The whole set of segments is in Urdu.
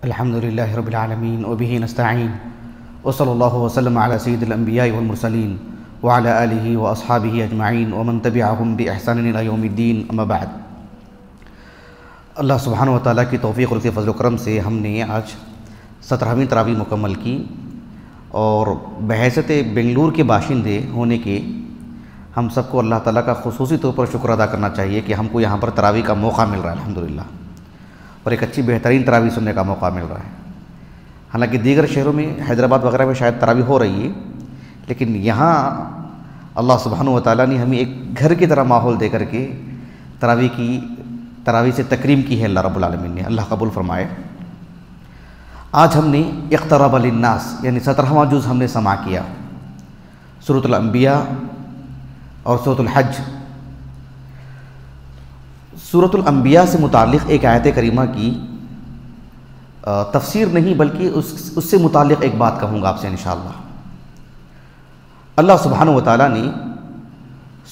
الحمد للہ رب العالمین وبہ نستعین وصلی اللہ وسلم علی سید الانبیاء والمرسلین وعلی آلہ واصحابہ اجمعین ومن تبعہم بإحسان الی یوم الدین اما بعد۔ اللہ سبحانہ وتعالیٰ کی توفیق اور اس کے فضل و کرم سے ہم نے آج 17ویں تراویح مکمل کی، اور بحیثیت بنگلور کے باشندے ہونے کے ہم سب کو اللہ تعالیٰ کا خصوصی طور پر شکر ادا کرنا چاہیے کہ ہم کو یہاں پر تراویح کا موقع مل رہا ہے الحمدللہ، اور ایک اچھی بہترین تراویح سننے کا موقع مل رہا ہے۔ حالانکہ دیگر شہروں میں حیدرآباد وغیرہ میں شاید تراویح ہو رہی ہے، لیکن یہاں اللہ سبحانہ وتعالیٰ نے ہمیں ایک گھر کی طرح ماحول دے کر کے تراویح سے تکریم کی ہے اللہ رب العالمین نے، اللہ قبول فرمائے۔ آج ہم نے اقترب للناس یعنی 17واں جز ہم نے سماع کیا، سورۃ الانبیاء اور سورۃ الحج۔ سورۃ الانبیاء سے متعلق ایک آیت کریمہ کی تفسیر نہیں بلکہ اس سے متعلق ایک بات کہوں گا آپ سے انشاءاللہ۔ اللہ سبحانہ وتعالیٰ نے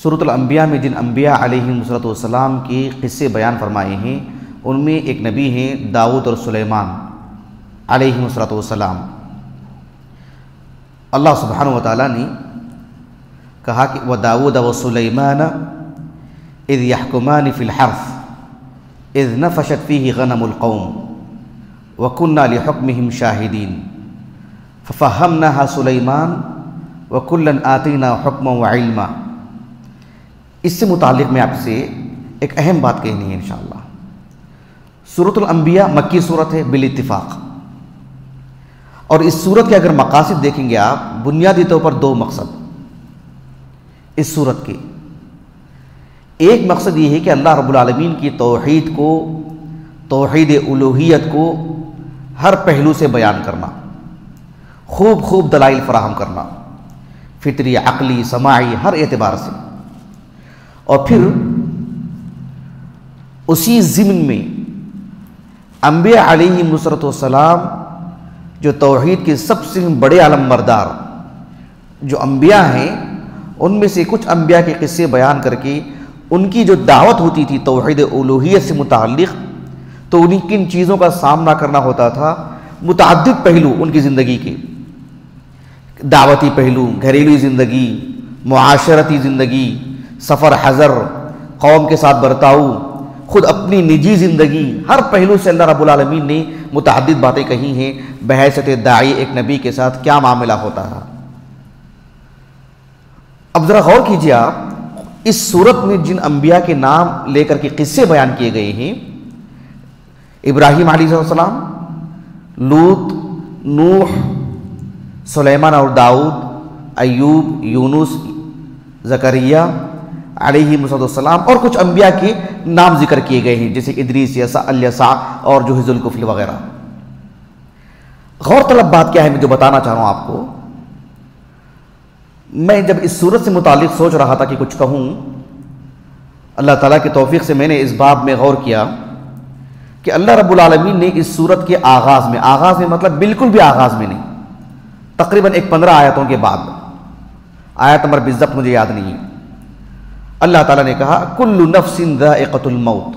سورۃ الانبیاء میں جن انبیاء علیہم السلام کے قصے بیان فرمائے ہیں، ان میں ایک نبی ہیں داؤد اور سلیمان علیہم السلام۔ اللہ سبحانہ وتعالیٰ نے کہا کہ وَدَاوُدَ وَسُلَيْمَانَ اذ يحكمان في الحرث اذ نفشت فيه غنم القوم وكنا لحكمهم شاهدين ففهمناها سليمان وكلا آتينا حكما وعلما۔ اس سے متعلق میں آپ سے ایک اہم بات کہنی ہے انشاءاللہ۔ سورۃ الانبیاء مکی سورت ہے بالاتفاق، اور اس سورت کے اگر مقاصد دیکھیں گے آپ، بنیادی طور پر دو مقصد اس سورت کے۔ ایک مقصد یہ ہے کہ اللہ رب العالمین کی توحید کو، توحید الوہیت کو ہر پہلو سے بیان کرنا، خوب دلائل فراہم کرنا، فطری، عقلی، سماعی، ہر اعتبار سے۔ اور پھر اسی ضمن میں انبیاء علیہم السلام جو توحید کے سب سے بڑے علم بردار جو انبیاء ہیں، ان میں سے کچھ انبیاء کے قصے بیان کر کے ان کی جو دعوت ہوتی تھی توحید الوہیت سے متعلق، تو انہیں کن چیزوں کا سامنا کرنا ہوتا تھا، متعدد پہلو ان کی زندگی کے، دعوتی پہلو، گھریلو زندگی، معاشرتی زندگی، سفر حضر، قوم کے ساتھ برتاؤ، خود اپنی نجی زندگی، ہر پہلو سے اللہ رب العالمین نے متعدد باتیں کہی ہیں بحیثیت داعی ایک نبی کے ساتھ کیا معاملہ ہوتا ہے۔ اب ذرا غور کیجیے آپ، اس صورت میں جن انبیاء کے نام لے کر کے قصے بیان کیے گئے ہیں، ابراہیم علیہ السلام، لوط، نوح، سلیمان اور داؤد، ایوب، یونس، زکریہ علیہ السلام، اور کچھ انبیاء کے نام ذکر کیے گئے ہیں جیسے ادریس، الیسع اور جو ذو الکفل وغیرہ۔ غور طلب بات کیا ہے میں جو بتانا چاہ رہا ہوں آپ کو، میں جب اس صورت سے متعلق سوچ رہا تھا کہ کچھ کہوں، اللہ تعالیٰ کی توفیق سے میں نے اس باب میں غور کیا کہ اللہ رب العالمین نے اس صورت کے آغاز میں مطلب بالکل بھی آغاز میں نہیں، تقریباً 15 آیتوں کے بعد، آیت نمبر بالضبط مجھے یاد نہیں ہے، اللہ تعالیٰ نے کہا کل نفس ذائقۃ الموت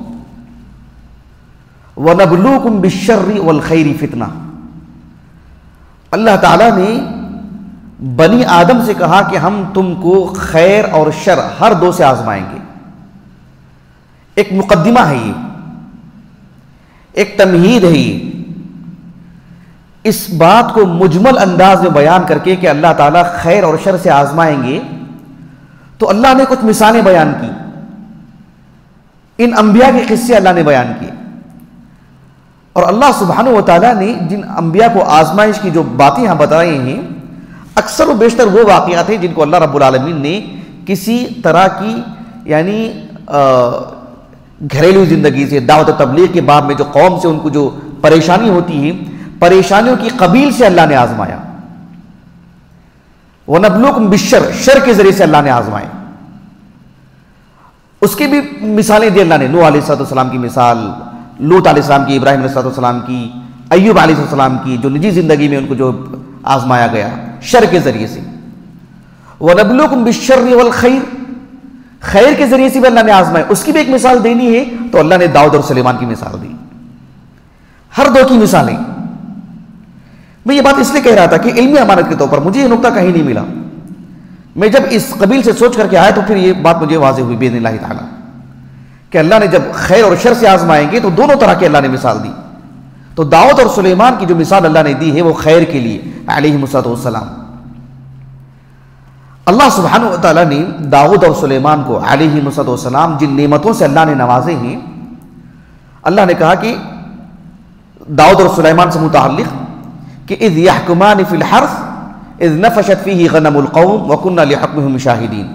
ونبلوکم بالشر والخیر فتنہ۔ اللہ تعالیٰ نے بنی آدم سے کہا کہ ہم تم کو خیر اور شر ہر دو سے آزمائیں گے۔ ایک مقدمہ ہے یہ، ایک تمہید ہے یہ، اس بات کو مجمل انداز میں بیان کر کے کہ اللہ تعالیٰ خیر اور شر سے آزمائیں گے، تو اللہ نے کچھ مثالیں بیان کی، ان انبیاء کے قصے اللہ نے بیان کیے، اور اللہ سبحانہ وتعالیٰ نے جن انبیاء کو آزمائش کی جو باتیں ہم بتا رہے ہیں، اکثر و بیشتر وہ واقعات ہیں جن کو اللہ رب العالمین نے کسی طرح کی یعنی گھریلو زندگی سے، دعوت تبلیغ کے باب میں جو قوم سے ان کو جو پریشانی ہوتی ہے، پریشانیوں کی قبیل سے اللہ نے آزمایا۔ وَنَبْلُوكُمْ بِالشَّرِّ، شر کے ذریعے سے اللہ نے آزمائے۔ اس کی بھی مثالیں دی اللہ نے، نوح علیہ السلام کی مثال، لوط علیہ السلام کی، ابراہیم علیہ السلام کی، ایوب علیہ السلام کی، جو نجی زندگی میں ان کو جو آزمایا گیا شر کے ذریعے سے۔ وَنَبْلُوكُمْ بِالشَّرِّ وَالْخَيْرِ، خیر کے ذریعے سے بھی اللہ نے آزمائے، اس کی بھی ایک مثال دینی ہے تو اللہ نے داؤد اور سلیمان کی مثال دی، ہر دو کی مثالیں۔ میں یہ بات اس لیے کہہ رہا تھا کہ علمی امانت کے طور پر مجھے یہ نقطہ کہیں نہیں ملا. میں جب اس قبیل سے سوچ کر کے آیا تو پھر یہ بات مجھے واضح ہوئی باذن اللہ تعالیٰ کہ اللہ نے جب خیر اور شر سے آزمائیں گے تو دونوں طرح کے اللہ نے مثال دی. تو داؤد اور سلیمان کی جو مثال اللہ نے دی ہے وہ خیر کے لیے علیہ السلام. اللہ سبحانہ و تعالیٰ نے داؤد اور سلیمان کو علیہ السلام جن نعمتوں سے اللہ نے نوازے ہیں، اللہ نے کہا کہ داؤد اور سلیمان سے متعلق کہ اذ یحکمان فی الحرث اذ نفشت فیہ غنم القوم وکننا لحکمہم شاہدین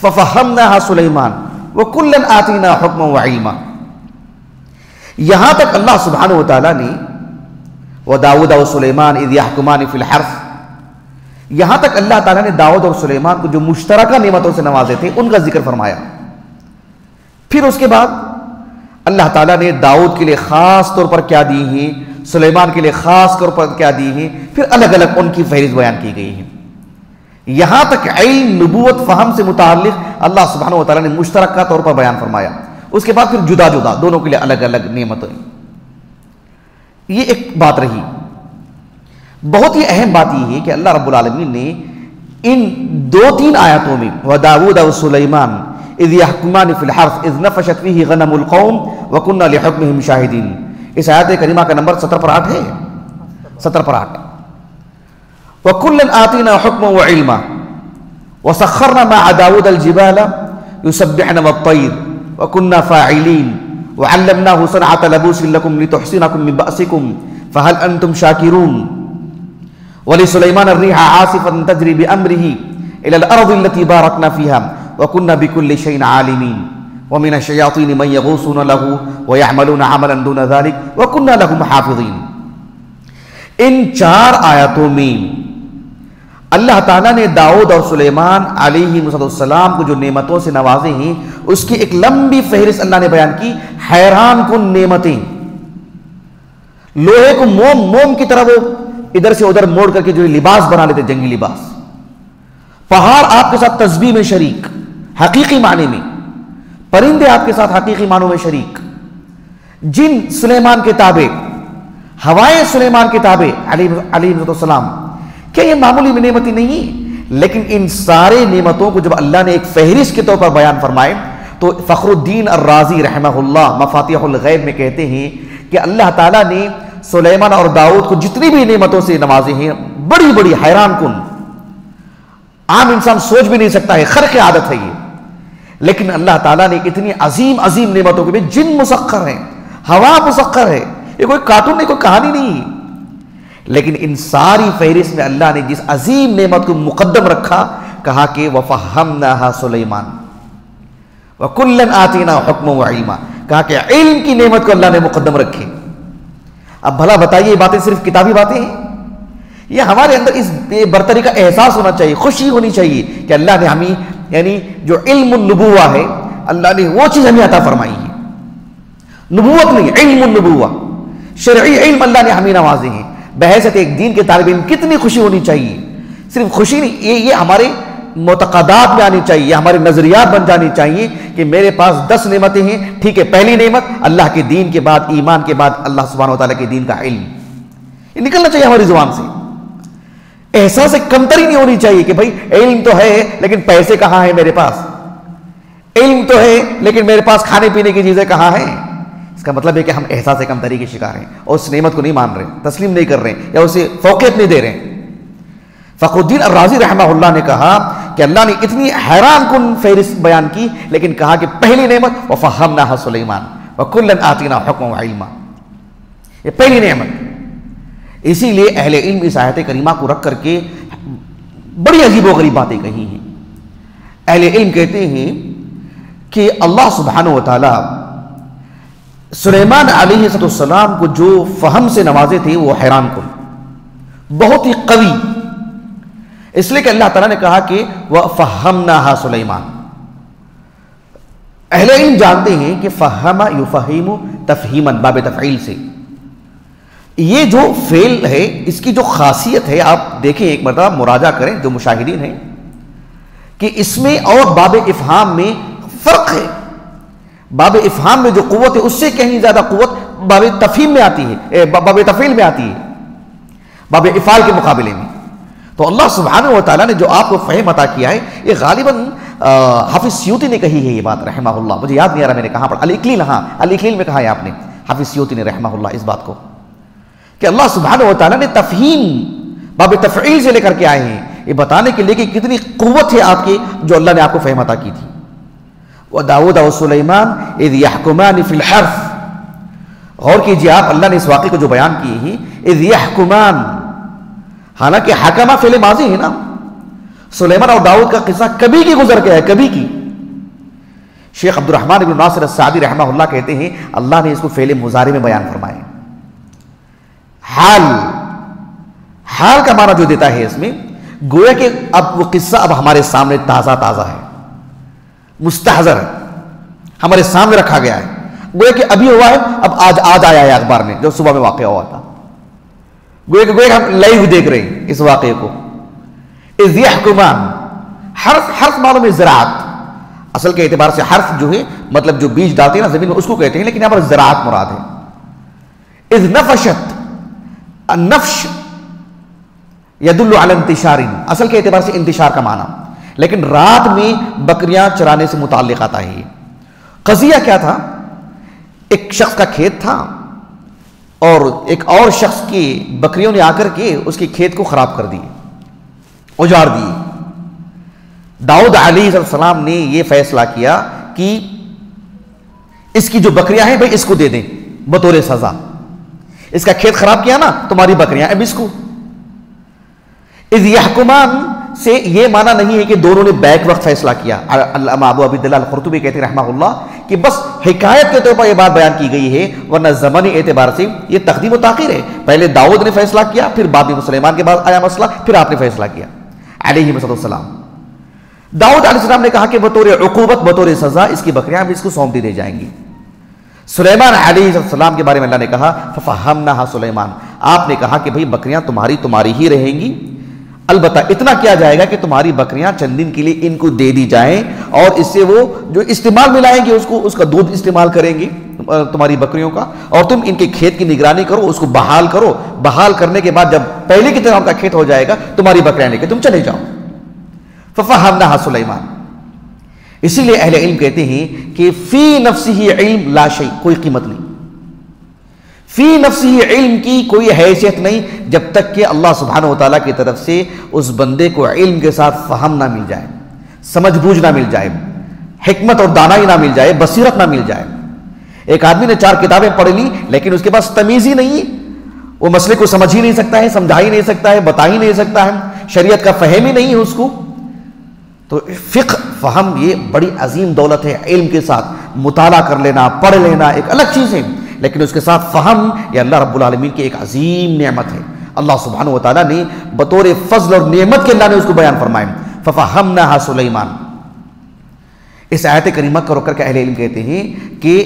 ففہمناہا سلیمان وکلا آتینا حکما وعلما. یہاں تک اللہ سبحانہ و تعالیٰ نے وَدَاوُدَ وَسُلَيْمَانَ اِذْ يَحْكُمَانِ فِي الْحَرْثِ، یہاں تک اللہ تعالیٰ نے داؤد اور سلیمان کو جو مشترکہ نعمتوں سے نوازے تھے ان کا ذکر فرمایا. پھر اس کے بعد اللہ تعالیٰ نے داؤد کے لیے خاص طور پر کیا دی ہیں، سلیمان کے لیے خاص طور پر کیا دی ہیں، پھر الگ الگ ان کی فہرست بیان کی گئی ہے. یہاں تک علم، نبوت، فہم سے متعلق اللہ سبحانہ و تعالیٰ نے مشترکہ طور پر بیان فرمایا. اس کے بعد پھر جدا جدا دونوں کے لیے الگ الگ نعمتیں. یہ ایک بات رہی. بہت ہی اہم بات یہ ہے کہ اللہ رب العالمین نے ان 2-3 آیاتوں میں وَدَاوُدَ وَسُلَيْمَانَ اِذْ يَحْكُمَانِ فِي الْحَرْثِ اِذْ نَفَشَتْ فِيهِ غَنَمُ الْقَوْمِ وَكُنَّا لِحُكْمِهِمْ شَاهِدِينَ. اس آیت کریمہ کا نمبر 17 پر 8 ہے، 17 پر 8. وَكُلًّا آتِينَا حُكْمًا وَعِلْمًا وَسَخَّرْنَا مَعَ دَاوُدَ الْجِبَالَ يُسَبِّحْنَ وَالطَّيْرَ وَكُنَّا فَاعِلِينَ وَعَلَّمْنَاهُ صَنْعَةَ لَبُوسٍ لَكُمْ لِتُحْصِنَكُمْ مِنْ بَأْسِكُمْ فَهَلْ أَنْتُمْ شَاكِرُونَ. وَلِسُلَيْمَانَ الرِّيحَ عَاصِفًا تَجْرِي بِأَمْرِهِ إِلَى الْأَرْضِ الَّتِي بَارَكْنَا فِيهَا وَكُنَّا بِكُلِّ شَيْءٍ عَالِمِينَ. وَمِنَ الشَّيَاطِينِ مَن يَغُوصُونَ لَهُ وَيَعْمَلُونَ عَمَلًا دُونَ ذَلِكَ وَكُنَّا لَهُمْ حَافِظِينَ. ان 4 آیاتوں میں اللہ تعالیٰ نے داؤد اور سلیمان علیہ السلام کو جو نعمتوں سے نوازے ہیں اس کی ایک لمبی فہرست اللہ نے بیان کی. حیران کن نعمتیں. لوہے کو موم کی طرح وہ ادھر سے ادھر موڑ کر کے جو لباس بنا لیتے، جنگی لباس. پہاڑ آپ کے ساتھ تسبیح میں شریک حقیقی معنی میں، پرندے آپ کے ساتھ حقیقی معنوں میں شریک، جن سلیمان کے تابع، ہوائیں سلیمان کے تابع علیہ السلام. کیا یہ معمولی نعمتیں نہیں؟ لیکن ان سارے نعمتوں کو جب اللہ نے ایک فہرست کے طور پر بیان فرمائے تو فخر الدین الرازی رحمہ اللہ مفاتیح الغیب میں کہتے ہیں کہ اللہ تعالیٰ نے سلیمان اور داؤد کو جتنی بھی نعمتوں سے نوازے ہیں بڑی بڑی حیران کن، عام انسان سوچ بھی نہیں سکتا ہے، خرق عادت ہے یہ. لیکن اللہ تعالیٰ نے اتنی عظیم عظیم نعمتوں کے بھی جن مسخر ہیں، ہوا مسخر ہے، یہ کوئی کارٹون نہیں، کوئی کہانی نہیں. لیکن ان ساری فہرست میں اللہ نے جس عظیم نعمت کو مقدم رکھا، کہا کہ وَفَهَّمْنَاهَا سُلَيْمَانَ وَكُلًّا آتِينَا حُكْمًا وَعِلْمًا. کہا کہ علم کی نعمت کو اللہ نے مقدم رکھے. اب بھلا بتائیے، یہ باتیں صرف کتابی باتیں ہیں؟ یہ ہمارے اندر اس برتری کا احساس ہونا چاہیے، خوشی ہونی چاہیے کہ اللہ نے ہمیں، یعنی جو علم النبوہ ہے اللہ نے وہ چیز ہمیں عطا فرمائی ہے. نبوت نہیں، علم النبوہ، شرعی علم اللہ نے ہمیں نوازے ہیں. بحیثیت ایک دین کے طالب علم کتنی خوشی ہونی چاہیے. صرف خوشی نہیں، یہ ہمارے معتقدات میں آنی چاہیے، ہمارے نظریات بن جانی چاہیے کہ میرے پاس 10 نعمتیں ہیں. ٹھیک ہے، پہلی نعمت اللہ کے دین کے بعد، ایمان کے بعد اللہ سبحانہ وتعالیٰ کے دین کا علم. یہ نکلنا چاہیے ہماری زبان سے. احساس کمتری نہیں ہونی چاہیے کہ بھائی علم تو ہے لیکن پیسے کہاں ہیں میرے پاس، علم تو ہے لیکن میرے پاس کھانے پینے کی چیزیں کہاں ہیں. اس کا مطلب ہے کہ ہم احساس کمتری کے شکار ہیں اور اس نعمت کو نہیں مان رہے، تسلیم نہیں کر رہے یا اسے فوقیت نہیں دے رہے. فخر الدین الرازی رحمہ اللہ نے کہا کہ اللہ نے اتنی حیران کن فہرست بیان کی، لیکن کہا کہ پہلی نعمت وَفَهَّمْنَاهَا سُلَيْمَانَ وَكُلًّا آتِينَا حُكْمًا وَعِلْمًا. یہ پہلی نعمت. اسی لیے اہل علم اس آیت کریمہ کو رکھ کر کے بڑی عجیب و غریب باتیں کہی ہیں. اہل علم کہتے ہیں کہ اللہ سبحانہ و تعالی سلیمان علیہ السلام کو جو فہم سے نوازے تھے وہ حیران کن، بہت ہی قوی. اس لیے کہ اللہ تعالیٰ نے کہا کہ وَفَهَّمْنَاهَا سُلَيْمَانَ. اہل علم جانتے ہیں کہ فہم یفہم تفہیماً باب تفعیل سے. یہ جو فعل ہے اس کی جو خاصیت ہے، آپ دیکھیں ایک مرتبہ مراجعہ کریں جو مشاہدین ہیں، کہ اس میں اور باب افہام میں فرق ہے. باب افہام میں جو قوت ہے اس سے کہیں زیادہ قوت باب تفہیم میں آتی ہے، باب تفعیل میں آتی ہے. باب افعال کے مقابلے میں. تو اللہ سبحانہ و تعالیٰ نے جو آپ کو فہم عطا کیا ہے، یہ غالباً حافظ سیوطی نے کہی ہے یہ بات رحمہ اللہ، مجھے یاد نہیں آ رہا میں نے کہاں پڑھا، الاکلیل، ہاں الاکلیل میں کہا ہے آپ نے، حافظ سیوطی نے رحمہ اللہ اس بات کو، کہ اللہ سبحانہ و تعالیٰ نے تفہیم باب تفعیل سے لے کر کے آئے ہیں، یہ بتانے کے لیے کہ کتنی قوت ہے آپ کی جو اللہ نے آپ کو فہم عطا کی تھی. وَدَاوُدَ وَسُلَيْمَانَ اِذْ يَحْكُمَانِ فِي الْحَرْثِ، غور کیجئے آپ، اللہ نے اس واقعے کو جو بیان کی ہے، اِذْ يَحْكُمَانِ، حالانکہ حکمہ فعل ماضی ہے نا، سلیمان اور داؤد کا قصہ کبھی کی گزر گیا ہے، کبھی کی. شیخ عبد الرحمن بن ناصر السعدی رحمہ اللہ کہتے ہیں اللہ نے اس کو فعل مضارع میں بیان فرمائے. حال کا معنی جو دیتا ہے اس میں، گویا کہ اب وہ قصہ اب ہمارے سامنے تازہ تازہ ہے، مستحضر ہے، ہمارے سامنے رکھا گیا ہے، گویا کہ ابھی ہوا ہے، اب آج آیا ہے اخبار میں، جو صبح میں واقعہ ہوا تھا، گویا کہ ہم لائیو دیکھ رہے ہیں اس واقعے کو. اذ یحکمان، حرف معلوم ہے زراعت، اصل کے اعتبار سے حرف جو ہے مطلب جو بیج ڈالتے ہیں نا زمین میں اس کو کہتے ہیں، لیکن یہاں پر زراعت مراد ہے. اذ نفشت، النفش یدل علی انتشار، اصل کے اعتبار سے انتشار کا معنی، لیکن رات میں بکریاں چرانے سے متعلق آتا ہے. قضیہ کیا تھا؟ ایک شخص کا کھیت تھا اور ایک اور شخص کی بکریوں نے آ کر کے اس کے کھیت کو خراب کر دی، اجاڑ دی. داؤد علیہ السلام نے یہ فیصلہ کیا کہ اس کی جو بکریاں ہیں بھائی اس کو دے دیں بطور سزا، اس کا کھیت خراب کیا نا، تمہاری بکریاں اب اس کو. اذ یحکمان سے یہ معنی نہیں ہے کہ دونوں نے بیک وقت فیصلہ کیا. علامہ ابو عبداللہ القرطبی کہتے ہیں رحمہ اللہ کہ بس حکایت کے طور پر یہ بات بیان کی گئی ہے، ورنہ زمانی اعتبار سے یہ تقدیم و تاخیر ہے. پہلے داؤد نے فیصلہ کیا، پھر بعد میں سلیمان کے بعد آیا مسئلہ، پھر آپ نے فیصلہ کیا علیہ السلام. داؤد علیہ السلام نے کہا کہ بطور عقوبت، بطور سزا اس کی بکریاں بھی اس کو سونپ دی جائیں گی. سلیمان علیہ السلام کے بارے میں اللہ نے کہا فَفَهَّمْنَهَا سلیمان، آپ نے کہا کہ بھئی بکریاں تمہاری ہی رہیں گی، البتہ اتنا کیا جائے گا کہ تمہاری بکریاں چند دن کے لیے ان کو دے دی جائیں، اور اس سے وہ جو استعمال میں لائیں گے اس کا دودھ استعمال کریں گے تمہاری بکریوں کا، اور تم ان کے کھیت کی نگرانی کرو، اس کو بحال کرو. بحال کرنے کے بعد جب پہلے کی طرح ان کا کھیت ہو جائے گا تمہاری بکریاں لے کے تم چلے جاؤ. فَفَهَّمْنَهَا سلیمان. اسی لیے اہل علم کہتے ہیں کہ فی نفسہ علم لا شیء، کوئی قیمت نہیں، فی نفسہ علم کی کوئی حیثیت نہیں جب تک کہ اللہ سبحانہ وتعالیٰ کی طرف سے اس بندے کو علم کے ساتھ فہم نہ مل جائے، سمجھ بوجھ نہ مل جائے، حکمت اور دانائی نہ مل جائے، بصیرت نہ مل جائے. ایک آدمی نے 4 کتابیں پڑھ لی لیکن اس کے پاس تمیز ہی نہیں، وہ مسئلے کو سمجھ ہی نہیں سکتا ہے، سمجھا ہی نہیں سکتا ہے، بتا ہی نہیں سکتا ہے، شریعت کا فہم ہی نہیں ہے اس کو. تو فقہ، فہم یہ بڑی عظیم دولت ہے. علم کے ساتھ مطالعہ کر لینا، پڑھ لینا ایک الگ چیز ہے، لیکن اس کے ساتھ فہم یہ اللہ رب العالمین کی ایک عظیم نعمت ہے. اللہ سبحانہ و تعالیٰ نے بطور فضل اور نعمت کے اللہ نے اس کو بیان فرمائے. فَفَهَّمْنَاهَا سلیمان. اس آیت کریمہ کو رکھ کر کے اہل علم کہتے ہیں کہ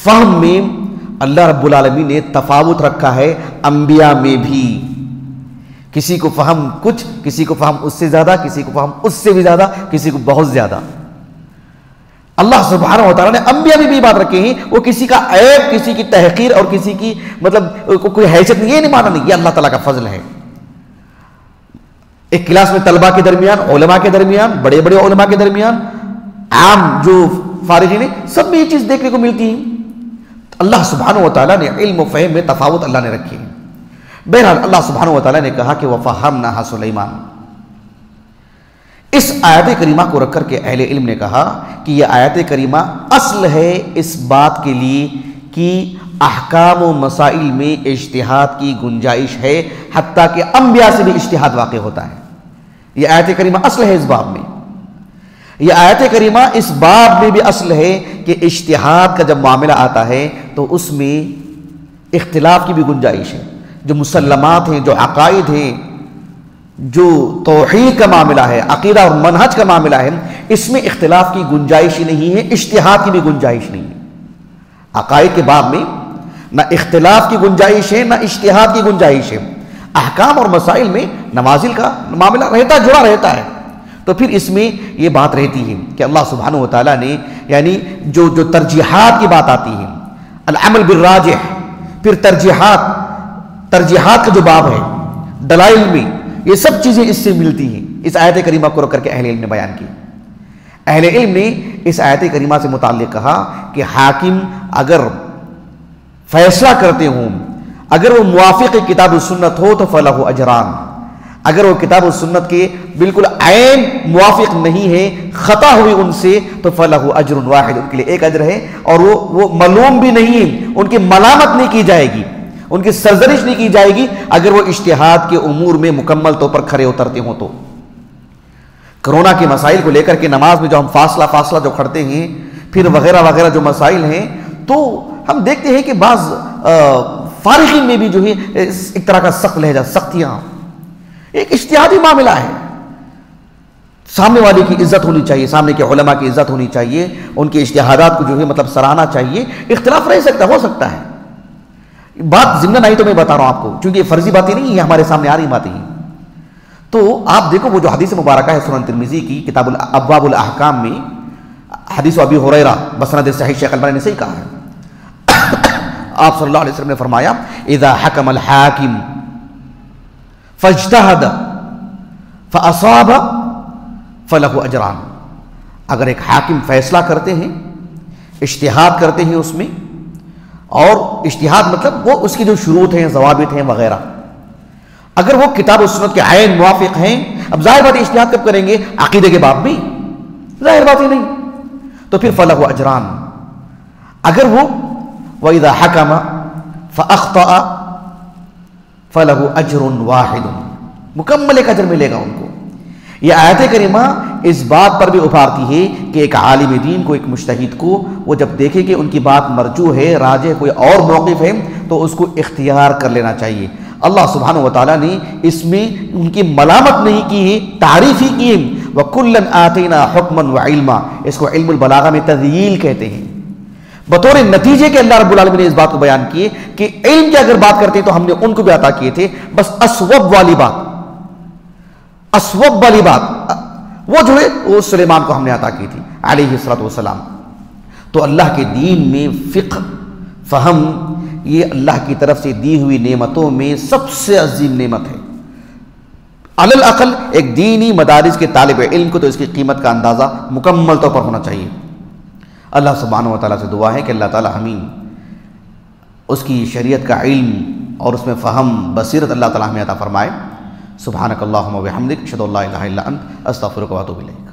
فہم میں اللہ رب العالمین نے تفاوت رکھا ہے انبیاء میں بھی. کسی کو فہم کچھ، کسی کو فہم اس سے زیادہ، کسی کو فہم اس سے بھی زیادہ، کسی کو بہت زیادہ. اللہ سبحانہ و تعالیٰ نے انبیاء میں بھی بات رکھی ہیں، وہ کسی کا عیب، کسی کی تحقیر اور کسی کی مطلب کوئی حیثیت نہیں، یہ نہیں مانا نہیں، یہ اللہ تعالیٰ کا فضل ہے. ایک کلاس میں طلبہ کے درمیان، علماء کے درمیان، بڑے بڑے علماء کے درمیان، عام جو فارغین ہیں، سب میں یہ چیز دیکھنے کو ملتی ہے. اللہ سبحانہ و تعالیٰ نے علم و فہم میں تفاوت اللہ نے رکھی ہے. بہرحال اللہ سبحانہ و تعالیٰ نے کہا کہ وَفَهَّمْنَاهَا سلیمان. اس آیت کریمہ کو رکھ کر کے اہل علم نے کہا کہ یہ آیت کریمہ اصل ہے اس بات کے لیے کہ احکام و مسائل میں اجتہاد کی گنجائش ہے، حتیٰ کہ انبیاء سے بھی اجتہاد واقع ہوتا ہے. یہ آیت کریمہ اصل ہے اس باب میں. یہ آیت کریمہ اس باب میں بھی اصل ہے کہ اجتہاد کا جب معاملہ آتا ہے تو اس میں اختلاف کی بھی گنجائش ہے. جو مسلمات ہیں، جو عقائد ہیں، جو توحید کا معاملہ ہے، عقیدہ اور منہج کا معاملہ ہے، اس میں اختلاف کی گنجائش ہی نہیں ہے، اجتہاد کی بھی گنجائش نہیں ہے. عقائد کے باب میں نہ اختلاف کی گنجائش ہے، نہ اجتہاد کی گنجائش ہے. احکام اور مسائل میں نوازل کا معاملہ رہتا، جڑا رہتا ہے. تو پھر اس میں یہ بات رہتی ہے کہ اللہ سبحانہ و تعالیٰ نے یعنی جو ترجیحات کی بات آتی ہے، العمل بالراجح، پھر ترجیحات کا جو باب ہے دلائل میں، یہ سب چیزیں اس سے ملتی ہیں۔ اس آیت کریمہ کو رکھ کر کے اہل علم نے بیان کی۔ اہل علم نے اس آیت کریمہ سے متعلق کہا کہ حاکم اگر فیصلہ کرتے ہوں، اگر وہ موافق کتاب و سنت ہو تو فلہ اجران، اگر وہ کتاب و سنت کے بالکل عین موافق نہیں ہے، خطا ہوئی ان سے، تو فلہ اجر واحد، ان کے لیے ایک اجر ہے، اور وہ ملوم بھی نہیں ہے، ان کی ملامت نہیں کی جائے گی، ان کی سرزنش نہیں کی جائے گی اگر وہ اجتہاد کے امور میں مکمل طور پر کھڑے اترتے ہوں تو۔ کرونا کے مسائل کو لے کر کے نماز میں جو ہم فاصلہ جو کھڑتے ہیں، پھر وغیرہ وغیرہ جو مسائل ہیں، تو ہم دیکھتے ہیں کہ بعض فارغین میں بھی جو ہے ایک طرح کا سخت لہجہ، سختیاں، ایک اجتہادی معاملہ ہے۔ سامنے والے کی عزت ہونی چاہیے، سامنے کے علماء کی عزت ہونی چاہیے، ان کے اجتہادات کو جو ہے مطلب سراہنا چاہیے۔ اختلاف رہ سکتا، ہو سکتا ہے، بات ضمن نہیں تو میں بتا رہا ہوں آپ کو، کیونکہ یہ فرضی باتیں نہیں ہیں، ہمارے سامنے آ رہی باتیں ہیں۔ تو آپ دیکھو وہ جو حدیث مبارکہ ہے سنن ترمذی کی کتاب ابواب الاحکام میں، حدیث ابی ہریرہ بسند صحیح، شیخ البانی نے صحیح کہا ہے، آپ صلی اللہ علیہ وسلم نے فرمایا اذا حکم الحاکم فاجتہد فاصاب فلہ اجران، اگر ایک حاکم فیصلہ کرتے ہیں، اجتہاد کرتے ہیں اس میں، اور اجتہاد مطلب وہ اس کی جو شروط ہیں، ضوابط ہیں وغیرہ، اگر وہ کتاب و سنت کے عین موافق ہیں، اب ظاہر بات اجتہاد کب کریں گے؟ عقیدے کے باب میں، ظاہر بات ہی نہیں، تو پھر فلہ اجران۔ اگر وہ وَإِذَا حَكَمَ فَأَخْطَأَ فَلَهُ أَجْرٌ وَاحِدٌ، مکمل ایک اجر ملے گا ان کو۔ یہ آیت کریمہ اس بات پر بھی ابھارتی ہے کہ ایک عالم دین کو، ایک مجتہد کو، وہ جب دیکھے کہ ان کی بات مرجوح ہے، راجح کوئی اور موقف ہے، تو اس کو اختیار کر لینا چاہیے۔ اللہ سبحانہ وتعالیٰ نے اس میں ان کی ملامت نہیں کی ہے، تعریف ہی کی ہے۔ وَكُلًّا آتَيْنَا حُكْمًا وَعِلْمًا، اس کو علم البلاغہ میں تذییل کہتے ہیں۔ بطور نتیجے کے اللہ رب العالمین نے اس بات کو بیان کیے کہ علم کی اگر بات کرتے ہیں تو ہم نے ان کو بھی عطا کیے تھے، بس اسوب والی بات وہ جو ہے وہ سلیمان کو ہم نے عطا کی تھی علیہ الصلوۃ والسلام۔ تو اللہ کے دین میں فقہ، فہم، یہ اللہ کی طرف سے دی ہوئی نعمتوں میں سب سے عظیم نعمت ہے۔ علی الاقل ایک دینی مدارس کے طالب علم کو تو اس کی قیمت کا اندازہ مکمل طور پر ہونا چاہیے۔ اللہ سبحانہ و تعالیٰ سے دعا ہے کہ اللہ تعالیٰ ہمیں اس کی شریعت کا علم اور اس میں فہم، بصیرت اللہ تعالیٰ ہمیں عطا فرمائے۔ سبحانک اللہم و بحمدک، اشہد ان لا الہ الا انت، استغفرک و اتوب الیک۔